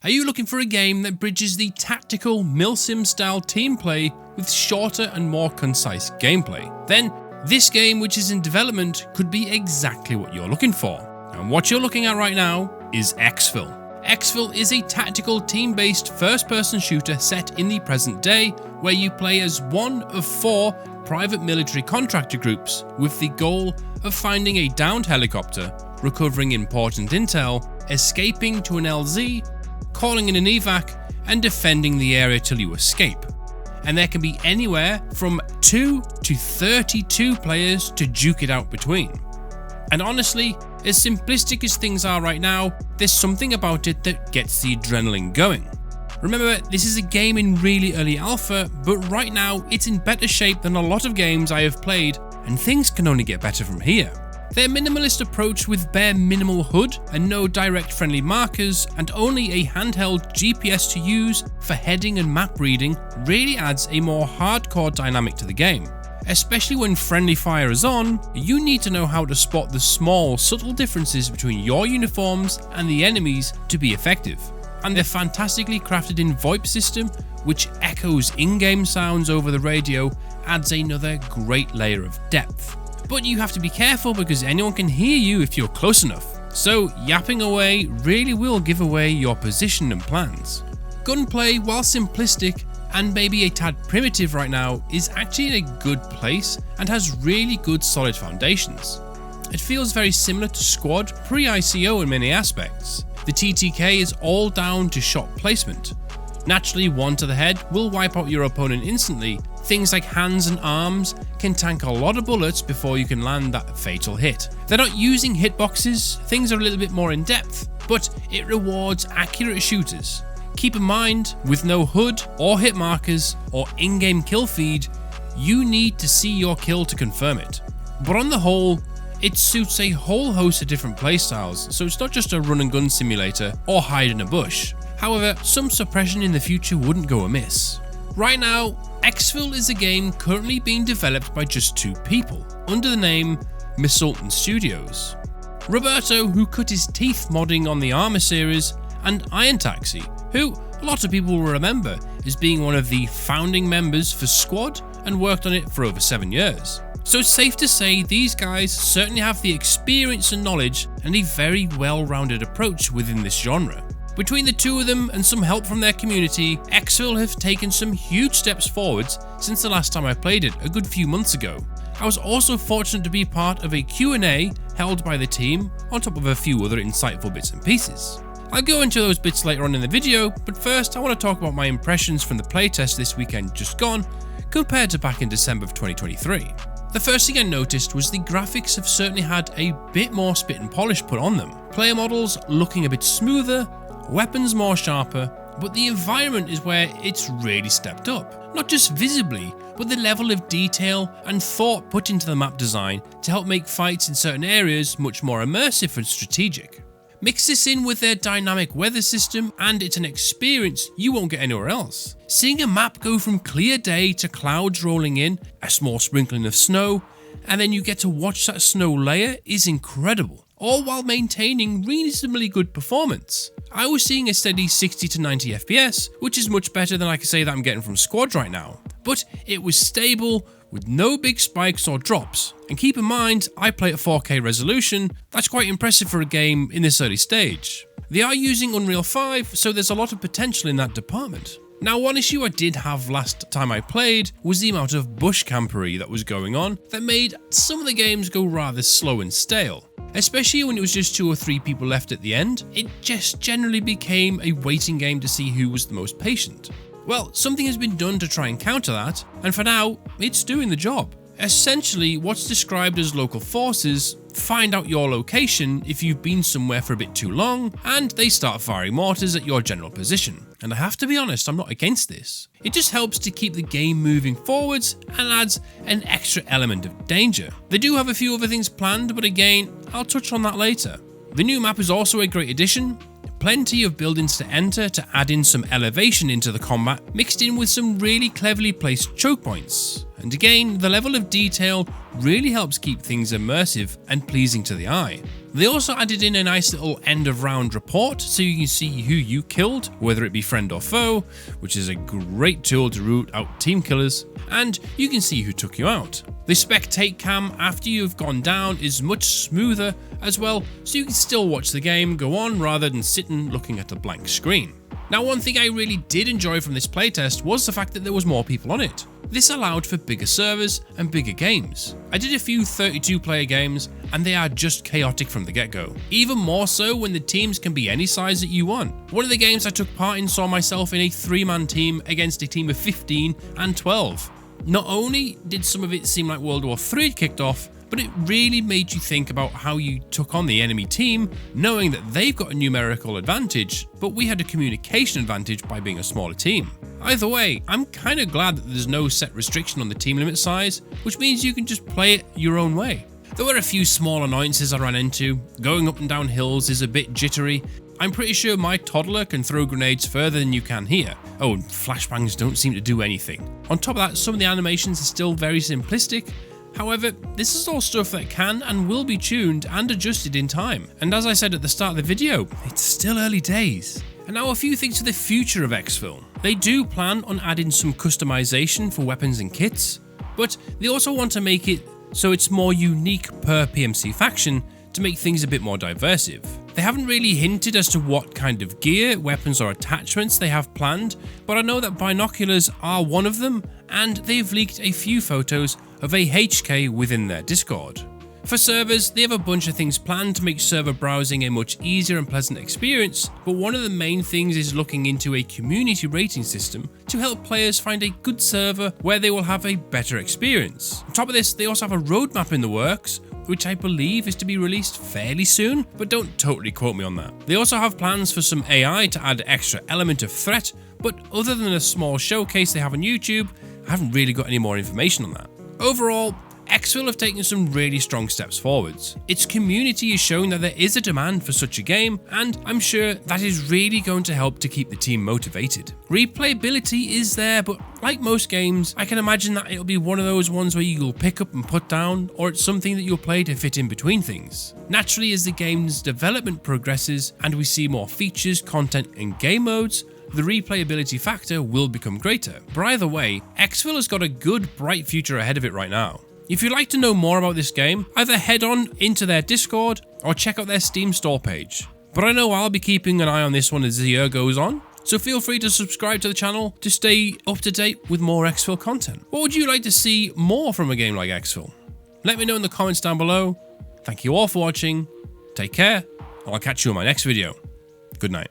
Are you looking for a game that bridges the tactical milsim style team play with shorter and more concise gameplay? Then this game, which is in development, could be exactly what you're looking for. And what you're looking at right now is Exfil. Exfil is a tactical team-based first-person shooter set in the present day, where you play as one of 4 private military contractor groups with the goal of finding a downed helicopter, recovering important intel, escaping to an LZ, calling in an evac, and defending the area till you escape. And there can be anywhere from 2 to 32 players to duke it out between. And honestly, as simplistic as things are right now, there's something about it that gets the adrenaline going. Remember, this is a game in really early alpha, but right now it's in better shape than a lot of games I have played, and things can only get better from here. Their minimalist approach with bare minimal HUD and no direct friendly markers and only a handheld GPS to use for heading and map reading really adds a more hardcore dynamic to the game. Especially when friendly fire is on, you need to know how to spot the small, subtle differences between your uniforms and the enemies to be effective. And their fantastically crafted in VoIP system, which echoes in-game sounds over the radio, adds another great layer of depth. But you have to be careful because anyone can hear you if you're close enough, so yapping away really will give away your position and plans. Gunplay, while simplistic and maybe a tad primitive right now, is actually in a good place and has really good solid foundations. It feels very similar to Squad pre-ICO in many aspects. The TTK is all down to shot placement. Naturally, one to the head will wipe out your opponent instantly. Things like hands and arms can tank a lot of bullets before you can land that fatal hit. They're not using hitboxes, things are a little bit more in depth, but it rewards accurate shooters. Keep in mind, with no HUD or hit markers or in-game kill feed, you need to see your kill to confirm it. But on the whole, it suits a whole host of different playstyles, so it's not just a run and gun simulator or hide in a bush. However, some suppression in the future wouldn't go amiss. Right now, Exfil is a game currently being developed by just 2 people, under the name Missultan Studios. Roberto, who cut his teeth modding on the Armour series, and Iron Taxi, who a lot of people will remember as being one of the founding members for Squad and worked on it for over 7 years. So it's safe to say these guys certainly have the experience and knowledge and a very well-rounded approach within this genre. Between the 2 of them and some help from their community, Exfil have taken some huge steps forwards since the last time I played it a good few months ago. I was also fortunate to be part of a Q&A held by the team, on top of a few other insightful bits and pieces. I'll go into those bits later on in the video, but first I want to talk about my impressions from the playtest this weekend just gone, compared to back in December of 2023. The first thing I noticed was the graphics have certainly had a bit more spit and polish put on them. Player models looking a bit smoother, weapons more sharper, but the environment is where it's really stepped up. Not just visibly, but the level of detail and thought put into the map design to help make fights in certain areas much more immersive and strategic. Mix this in with their dynamic weather system and it's an experience you won't get anywhere else. Seeing a map go from clear day to clouds rolling in, a small sprinkling of snow, and then you get to watch that snow layer is incredible, all while maintaining reasonably good performance. I was seeing a steady 60 to 90 FPS, which is much better than I can say that I'm getting from Squad right now. But it was stable, with no big spikes or drops. And keep in mind, I play at 4K resolution, that's quite impressive for a game in this early stage. They are using Unreal 5, so there's a lot of potential in that department. Now, one issue I did have last time I played was the amount of bush campery that was going on that made some of the games go rather slow and stale. Especially when it was just 2 or 3 people left at the end, it just generally became a waiting game to see who was the most patient. Well, something has been done to try and counter that, and for now, it's doing the job. Essentially, what's described as local forces find out your location if you've been somewhere for a bit too long, and they start firing mortars at your general position. And I have to be honest, I'm not against this. It just helps to keep the game moving forwards and adds an extra element of danger. They do have a few other things planned, but again, I'll touch on that later. The new map is also a great addition. Plenty of buildings to enter to add in some elevation into the combat, mixed in with some really cleverly placed choke points. And again, the level of detail really helps keep things immersive and pleasing to the eye. They also added in a nice little end of round report so you can see who you killed, whether it be friend or foe, which is a great tool to root out team killers, and you can see who took you out. The spectate cam after you've gone down is much smoother as well, so you can still watch the game go on rather than sitting looking at a blank screen. Now, one thing I really did enjoy from this playtest was the fact that there was more people on it. This allowed for bigger servers and bigger games. I did a few 32-player games and they are just chaotic from the get-go. Even more so when the teams can be any size that you want. One of the games I took part in saw myself in a 3-man team against a team of 15 and 12. Not only did some of it seem like World War III had kicked off, but it really made you think about how you took on the enemy team, knowing that they've got a numerical advantage, but we had a communication advantage by being a smaller team. Either way, I'm kind of glad that there's no set restriction on the team limit size, which means you can just play it your own way. There were a few small annoyances I ran into. Going up and down hills is a bit jittery. I'm pretty sure my toddler can throw grenades further than you can here. Oh, and flashbangs don't seem to do anything. On top of that, some of the animations are still very simplistic. However, this is all stuff that can and will be tuned and adjusted in time. And as I said at the start of the video, it's still early days. And now a few things for the future of Exfil. They do plan on adding some customization for weapons and kits, but they also want to make it so it's more unique per PMC faction to make things a bit more diversive. They haven't really hinted as to what kind of gear, weapons or attachments they have planned, but I know that binoculars are one of them, and they've leaked a few photos of a HK within their Discord. For servers, they have a bunch of things planned to make server browsing a much easier and pleasant experience, but one of the main things is looking into a community rating system to help players find a good server where they will have a better experience. On top of this, they also have a roadmap in the works, which I believe is to be released fairly soon, but don't totally quote me on that. They also have plans for some AI to add extra element of threat, but other than a small showcase they have on YouTube, I haven't really got any more information on that. Overall, Exfil have taken some really strong steps forwards. Its community is showing that there is a demand for such a game, and I'm sure that is really going to help to keep the team motivated. Replayability is there, but like most games, I can imagine that it'll be one of those ones where you'll pick up and put down, or it's something that you'll play to fit in between things. Naturally, as the game's development progresses and we see more features, content and game modes, the replayability factor will become greater. But either way, Exfil has got a good, bright future ahead of it right now. If you'd like to know more about this game, either head on into their Discord or check out their Steam store page. But I know I'll be keeping an eye on this one as the year goes on, so feel free to subscribe to the channel to stay up to date with more Exfil content. What would you like to see more from a game like Exfil? Let me know in the comments down below. Thank you all for watching, take care, and I'll catch you in my next video. Good night.